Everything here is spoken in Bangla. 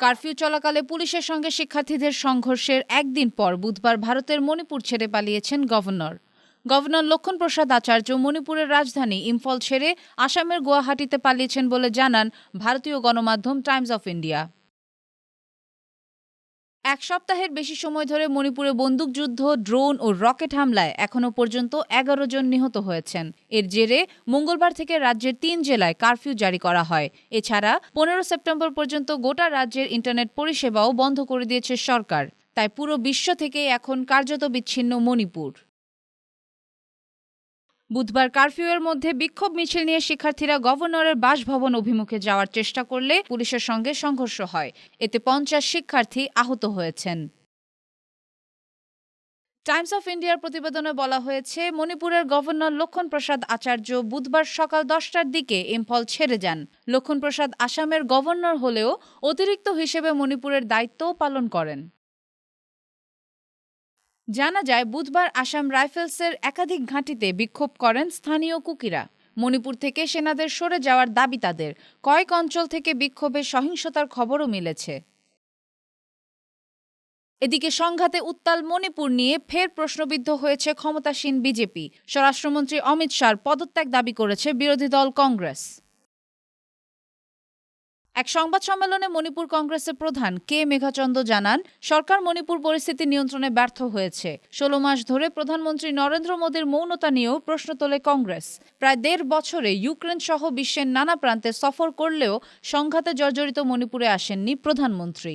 কারফিউ চলাকালে পুলিশের সঙ্গে শিক্ষার্থীদের সংঘর্ষের একদিন পর বুধবার ভারতের মণিপুর ছেড়ে পালিয়েছেন গভর্নর। গভর্নর লক্ষণ প্রসাদ আচার্য মণিপুরের রাজধানী ইম্ফল ছেড়ে আসামের গুয়াহাটিতে পালিয়েছেন বলে জানান ভারতীয় গণমাধ্যম টাইমস অফ ইন্ডিয়া। এক সপ্তাহের বেশি সময় ধরে মণিপুরে বন্দুকযুদ্ধ, ড্রোন ও রকেট হামলায় এখনও পর্যন্ত ১১ জন নিহত হয়েছেন। এর জেরে মঙ্গলবার থেকে রাজ্যের ৩ জেলায় কারফিউ জারি করা হয়। এছাড়া ১৫ সেপ্টেম্বর পর্যন্ত গোটা রাজ্যের ইন্টারনেট পরিষেবাও বন্ধ করে দিয়েছে সরকার। তাই পুরো বিশ্ব থেকে এখন কার্যত বিচ্ছিন্ন মণিপুর। বুধবার কারফিউয়ের মধ্যে বিক্ষোভ মিছিল নিয়ে শিক্ষার্থীরা গভর্নরের বাসভবন অভিমুখে যাওয়ার চেষ্টা করলে পুলিশের সঙ্গে সংঘর্ষ হয়। এতে ৫০ শিক্ষার্থী আহত হয়েছেন। টাইমস অফ ইন্ডিয়ার প্রতিবেদনে বলা হয়েছে, মণিপুরের গভর্নর লক্ষণ প্রসাদ আচার্য বুধবার সকাল ১০টার দিকে ইম্ফল ছেড়ে যান। লক্ষণ প্রসাদ আসামের গভর্নর হলেও অতিরিক্ত হিসেবে মণিপুরের দায়িত্বও পালন করেন। জানা যায়, বুধবার আসাম রাইফেলসের একাধিক ঘাঁটিতে বিক্ষোভ করেন স্থানীয় কুকিরা। মণিপুর থেকে সেনাদের সরে যাওয়ার দাবি তাদের। কয়েক অঞ্চল থেকে বিক্ষোভে সহিংসতার খবরও মিলেছে। এদিকে সংঘাতে উত্তাল মণিপুর নিয়ে ফের প্রশ্নবিদ্ধ হয়েছে ক্ষমতাসীন বিজেপি। স্বরাষ্ট্রমন্ত্রী অমিত শাহর পদত্যাগ দাবি করেছে বিরোধী দল কংগ্রেস। এক সংবাদ সম্মেলনে মণিপুর কংগ্রেসের প্রধান কে মেঘাচন্দ জানান, সরকার মণিপুর পরিস্থিতি নিয়ন্ত্রণে ব্যর্থ হয়েছে। ১৬ মাস ধরে প্রধানমন্ত্রী নরেন্দ্র মোদীর মৌনতা নিয়েও প্রশ্ন তোলে কংগ্রেস। প্রায় ১.৫ বছরে ইউক্রেন সহ বিশ্বের নানা প্রান্তে সফর করলেও সংঘাতে জর্জরিত মণিপুরে আসেননি প্রধানমন্ত্রী।